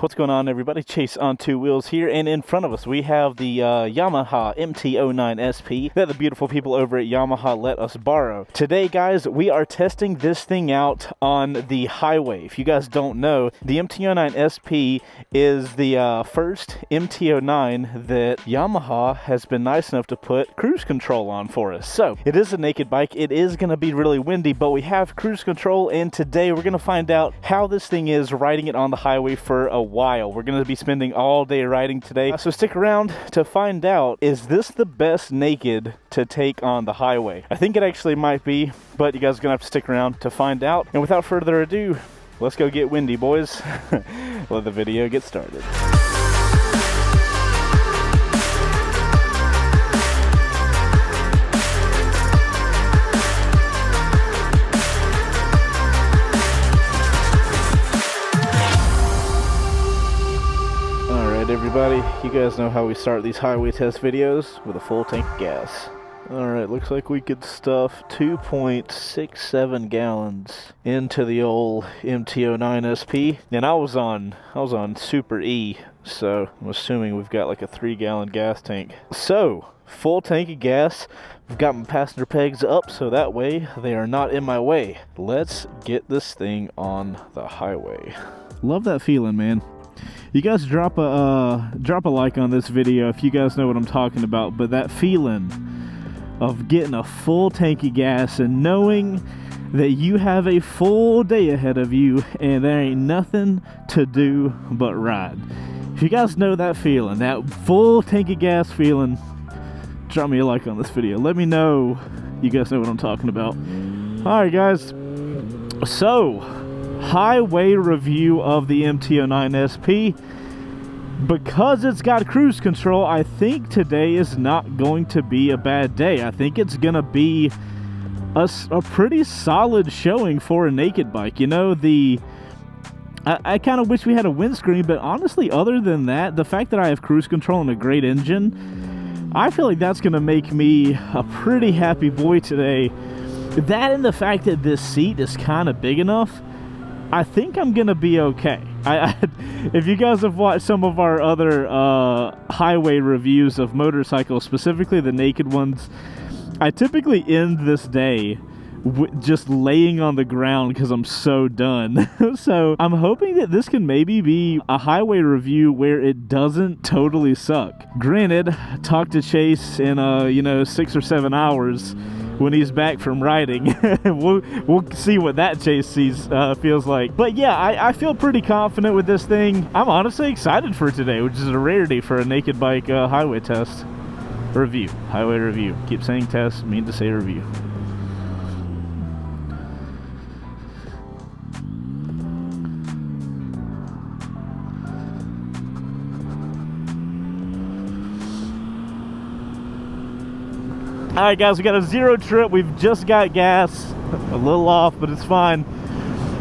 What's going on, everybody? Chase on Two Wheels here, and in front of us we have the Yamaha MT09sp that the beautiful people over at Yamaha let us borrow. Today, guys, we are testing this thing out on the highway. If you guys don't know, the MT09sp is the first MT09 that Yamaha has been nice enough to put cruise control on for us. So, it is a naked bike. It is going to be really windy, but we have cruise control, and today we're going to find out how this thing is riding it on the highway for a while. We're going to be spending all day riding today, so stick around to find out, is this the best naked to take on the highway? I think it actually might be, but you guys are going to have to stick around to find out. And without further ado, let's go get windy, boys. Let the video get started. Everybody, you guys know how we start these highway test videos, with a full tank of gas. Alright, looks like we could stuff 2.67 gallons into the old MT09sp, and I was on Super E, so I'm assuming we've got like a 3-gallon gas tank. So, full tank of gas. I've got my passenger pegs up so that way they are not in my way. Let's get this thing on the highway. Love that feeling, man. You guys drop a like on this video if you guys know what I'm talking about, but that feeling of getting a full tank of gas and knowing that you have a full day ahead of you and there ain't nothing to do but ride. If you guys know that feeling, that full tank of gas feeling, drop me a like on this video. Let me know you guys know what I'm talking about. Alright, guys, so highway review of the MT09sp. Because it's got cruise control, I think today is not going to be a bad day. I think it's gonna be a pretty solid showing for a naked bike. You know, I kind of wish we had a windscreen, but honestly, other than that, the fact that I have cruise control and a great engine, I feel like that's gonna make me a pretty happy boy today. That and the fact that this seat is kind of big enough, I think I'm gonna be okay. If you guys have watched some of our other highway reviews of motorcycles, specifically the naked ones, I typically end this day just laying on the ground because I'm so done. So I'm hoping that this can maybe be a highway review where it doesn't totally suck. Granted, talk to Chase in 6 or 7 hours when he's back from riding. we'll see what that Chase feels like. But yeah, I feel pretty confident with this thing. I'm honestly excited for today, which is a rarity for a naked bike highway test review. Highway review. Keep saying test, mean to say review. Alright, guys, we got a 0 trip. We've just got gas. A little off, but it's fine.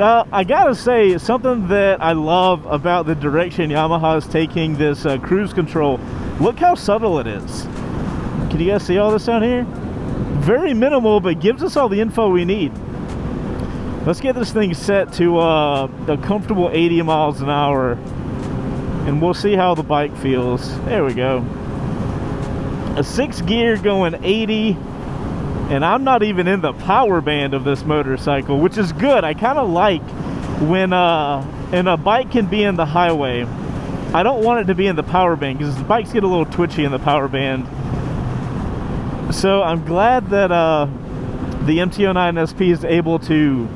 I gotta say, something that I love about the direction Yamaha is taking this cruise control, look how subtle it is. Can you guys see all this down here? Very minimal, but gives us all the info we need. Let's get this thing set to a comfortable 80 miles an hour, and we'll see how the bike feels. There we go. A 6th gear going 80, and I'm not even in the power band of this motorcycle, which is good. I kind of like when a bike can be in the highway. I don't want it to be in the power band because the bikes get a little twitchy in the power band. So I'm glad that the MT09sp is able to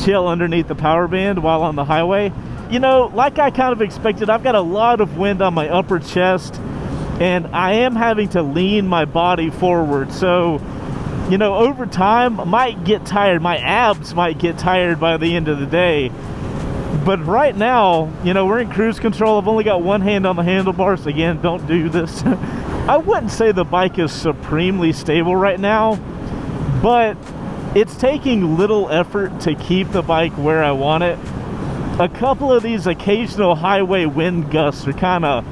chill underneath the power band while on the highway. You know, like I kind of expected, I've got a lot of wind on my upper chest, and I am having to lean my body forward. So, you know, over time, I might get tired. My abs might get tired by the end of the day. But right now, you know, we're in cruise control. I've only got one hand on the handlebars. Again, don't do this. I wouldn't say the bike is supremely stable right now, but it's taking little effort to keep the bike where I want it. A couple of these occasional highway wind gusts are kind of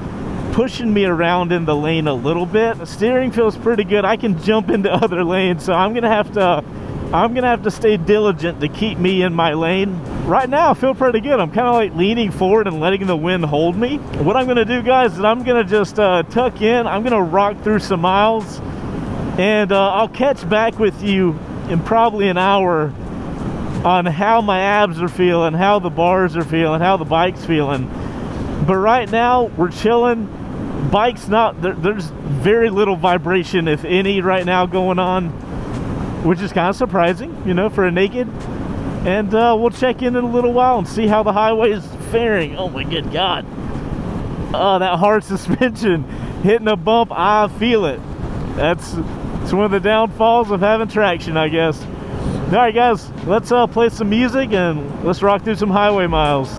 pushing me around in the lane a little bit. The steering feels pretty good. I can jump into other lanes, so I'm gonna have to stay diligent to keep me in my lane. right now I feel pretty good. I'm kind of like leaning forward and letting the wind hold me. What I'm gonna do, guys, is I'm gonna just tuck in. I'm gonna rock through some miles, and I'll catch back with you in probably an hour on how my abs are feeling, how the bars are feeling, how the bike's feeling. But right now we're chilling. Bike's not there's very little vibration, if any, right now going on, which is kind of surprising, you know, for a naked. And we'll check in a little while and see how the highway is faring. Oh my good God. Oh, that hard suspension hitting a bump, I feel it. It's one of the downfalls of having traction, I guess. All right, guys, let's play some music and let's rock through some highway miles.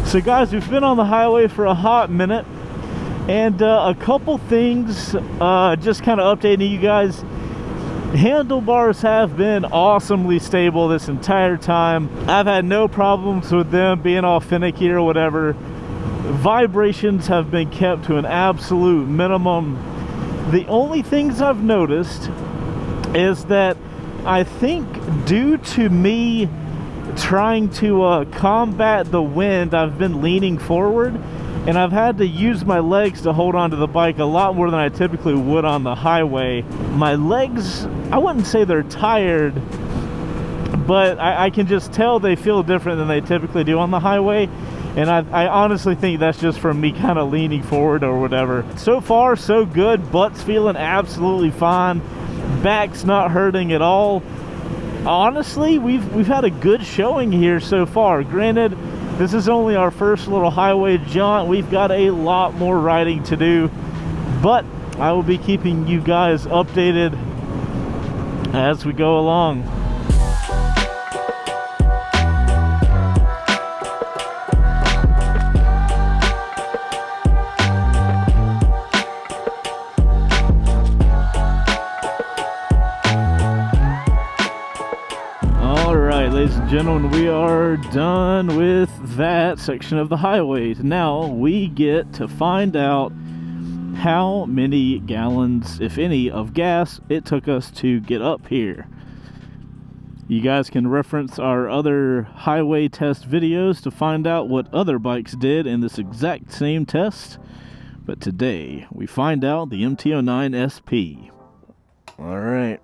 So guys, we've been on the highway for a hot minute, and a couple things, just kind of updating you guys. Handlebars have been awesomely stable this entire time. I've had no problems with them being all finicky or whatever. Vibrations have been kept to an absolute minimum. The only things I've noticed is that I think due to me trying to combat the wind, I've been leaning forward, and I've had to use my legs to hold onto the bike a lot more than I typically would on the highway. My legs, I wouldn't say they're tired, but I can just tell they feel different than they typically do on the highway. And I honestly think that's just from me kind of leaning forward or whatever. So far, so good. Butt's feeling absolutely fine. Back's not hurting at all. Honestly, we've had a good showing here so far. Granted, this is only our first little highway jaunt. We've got a lot more riding to do, but I will be keeping you guys updated as we go along. Ladies and gentlemen, we are done with that section of the highway. Now we get to find out how many gallons, if any, of gas it took us to get up here. You guys can reference our other highway test videos to find out what other bikes did in this exact same test. But today we find out the MT09sp. All right,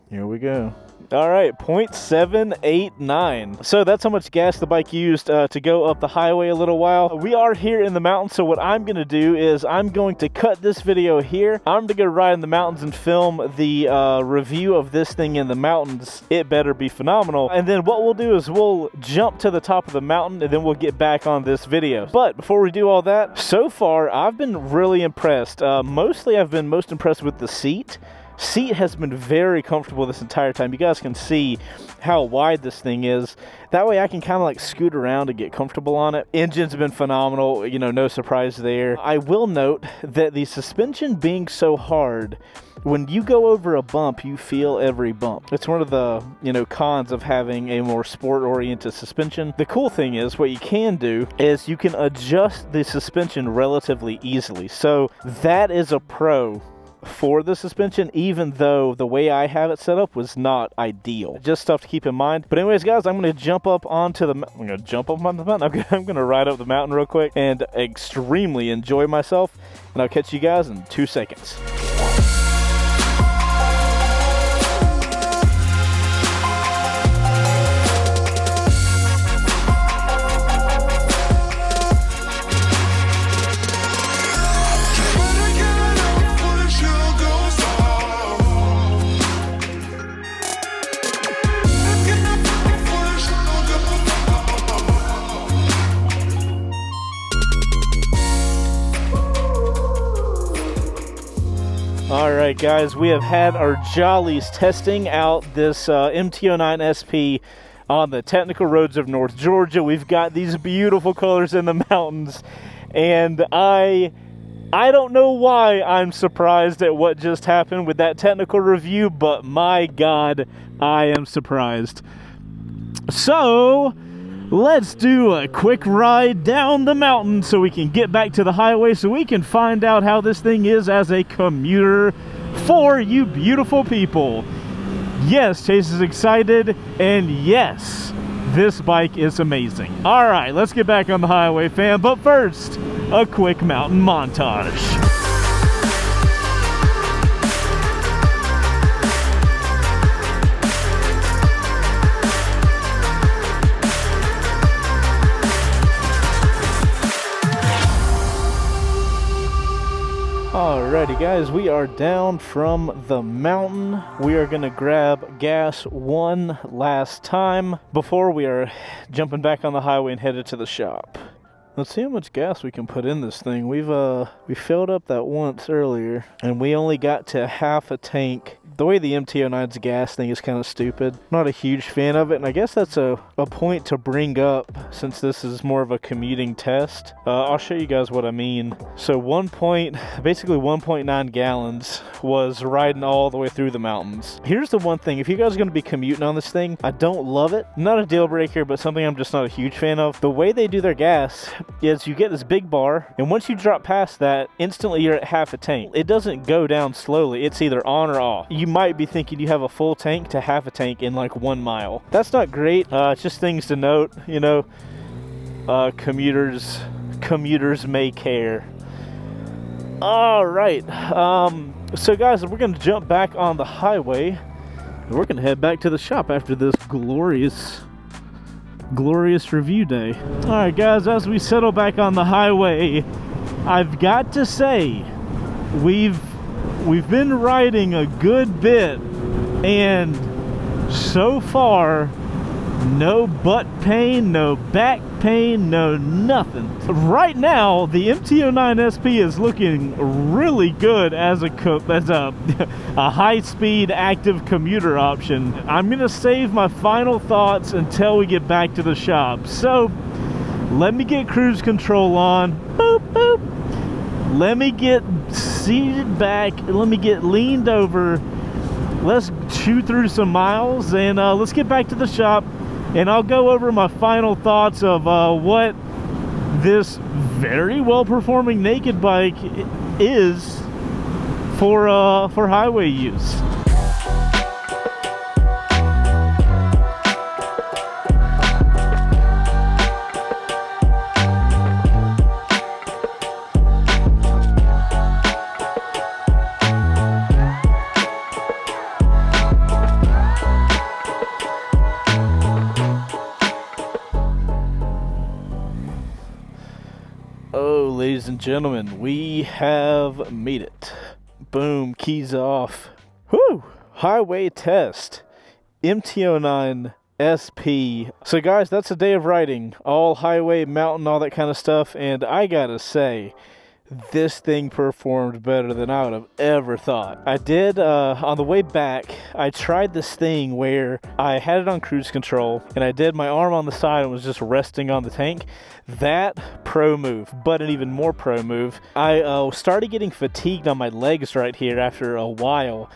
here we go. All right, 0.789. So that's how much gas the bike used to go up the highway a little while. We are here in the mountains, so what I'm gonna do is I'm going to cut this video here. I'm gonna go ride in the mountains and film the review of this thing in the mountains. It better be phenomenal. And then what we'll do is we'll jump to the top of the mountain, and then we'll get back on this video. But before we do all that, so far I've been really impressed. Mostly I've been most impressed with the seat. Seat has been very comfortable this entire time. You guys can see how wide this thing is. That way I can kind of like scoot around and get comfortable on it. Engine's been phenomenal, you know, no surprise there. I will note that the suspension being so hard, when you go over a bump, you feel every bump. It's one of the, you know, cons of having a more sport-oriented suspension. The cool thing is, what you can do is you can adjust the suspension relatively easily. So that is a pro for the suspension, even though the way I have it set up was not ideal. Just stuff to keep in mind. But anyways, guys, I'm going to jump up onto the mountain. I'm going to jump up on the mountain. I'm going to ride up the mountain real quick and extremely enjoy myself. And I'll catch you guys in 2 seconds. Alright guys, we have had our jollies testing out this MT09sp on the technical roads of North Georgia. We've got these beautiful colors in the mountains, and I I don't know why I'm surprised at what just happened with that technical review, but my God, I am surprised. So, let's do a quick ride down the mountain so we can get back to the highway so we can find out how this thing is as a commuter for you beautiful people. Yes, Chase is excited, and yes, this bike is amazing. All right, let's get back on the highway, fam, but first, a quick mountain montage. Alrighty guys, we are down from the mountain. We are gonna grab gas one last time before we are jumping back on the highway and headed to the shop. Let's see how much gas we can put in this thing. We filled up that once earlier and we only got to half a tank. The way the MT09's gas thing is kind of stupid. Not a huge fan of it, and I guess that's a point to bring up since this is more of a commuting test. I'll show you guys what I mean. So basically 1.9 gallons was riding all the way through the mountains. Here's the one thing, if you guys are going to be commuting on this thing, I don't love it. Not a deal breaker, but something I'm just not a huge fan of. The way they do their gas is you get this big bar, and once you drop past that, instantly you're at half a tank. It doesn't go down slowly. It's either on or off. You might be thinking you have a full tank to half a tank in like 1 mile. That's not great. It's just things to note, you know. Commuters may care. All right. So guys, we're gonna jump back on the highway and we're gonna head back to the shop after this glorious review day. All right guys, as we settle back on the highway, I've got to say we've been riding a good bit, and so far, no butt pain, no back pain, no nothing. Right now, the MT09sp is looking really good as a high-speed active commuter option. I'm gonna save my final thoughts until we get back to the shop. So, let me get cruise control on. Boop, boop. Let me get seated back, let me get leaned over, let's chew through some miles, and let's get back to the shop, and I'll go over my final thoughts of what this very well performing naked bike is for highway use. Ladies and gentlemen, we have made it. Boom, keys off. Whoo! Highway test. MT09sp. So guys, that's a day of riding. All highway, mountain, all that kind of stuff. And I gotta say, this thing performed better than I would have ever thought. I did, on the way back, I tried this thing where I had it on cruise control and I did my arm on the side and was just resting on the tank. That pro move, but an even more pro move. I started getting fatigued on my legs right here after a while.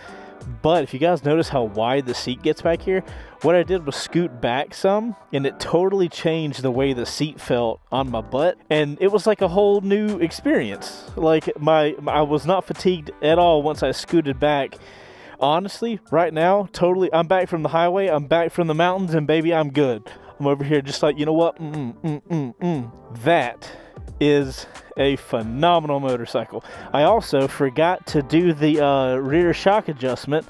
But if you guys notice how wide the seat gets back here, what I did was scoot back some, and it totally changed the way the seat felt on my butt, and it was like a whole new experience. Like I was not fatigued at all once I scooted back. Honestly, right now, totally, I'm back from the highway, I'm back from the mountains, and baby, I'm good. I'm over here just like, you know what? That is a phenomenal motorcycle. I also forgot to do the rear shock adjustment.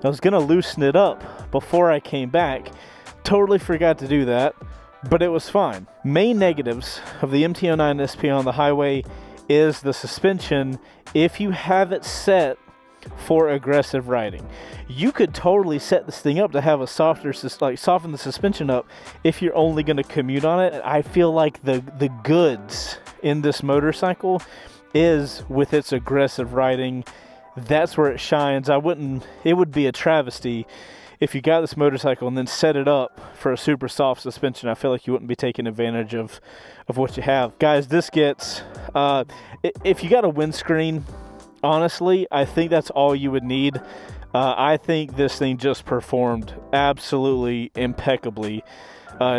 I was gonna loosen it up before I came back. Totally forgot to do that, but it was fine. Main negatives of the MT09sp on the highway is the suspension. If you have it set for aggressive riding, you could totally set this thing up to have a softer, like soften the suspension up if you're only going to commute on it. I feel like the goods in this motorcycle is with its aggressive riding. That's where it shines. It would be a travesty if you got this motorcycle and then set it up for a super soft suspension, I feel like you wouldn't be taking advantage of what you have. Guys, this gets, if you got a windscreen, honestly, I think that's all you would need. I think this thing just performed absolutely impeccably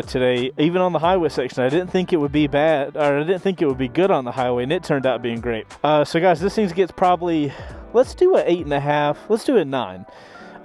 today, even on the highway section. I didn't think it would be bad, or I didn't think it would be good on the highway, and it turned out being great. So guys, this thing gets probably, let's do an 8.5, let's do a 9.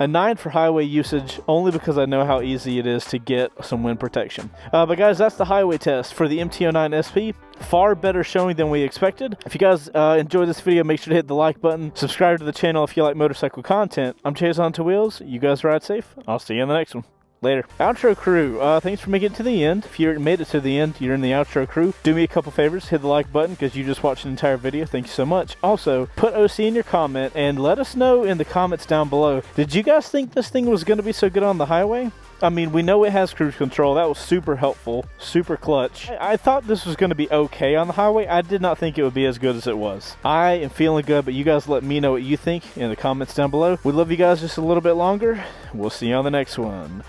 A 9 for highway usage, only because I know how easy it is to get some wind protection. But guys, that's the highway test for the MT09sp. Far better showing than we expected. If you guys enjoyed this video, make sure to hit the like button. Subscribe to the channel if you like motorcycle content. I'm Chaseontwowheels. You guys ride safe. I'll see you in the next one. Later. Outro crew, thanks for making it to the end. If you made it to the end, you're in the outro crew. Do me a couple favors, hit the like button because you just watched an entire video. Thank you so much. Also, put OC in your comment and let us know in the comments down below. Did you guys think this thing was going to be so good on the highway? I mean, we know it has cruise control. That was super helpful, super clutch. I thought this was going to be okay on the highway. I did not think it would be as good as it was. I am feeling good, but you guys let me know what you think in the comments down below. We love you guys just a little bit longer. We'll see you on the next one.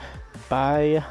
Bye.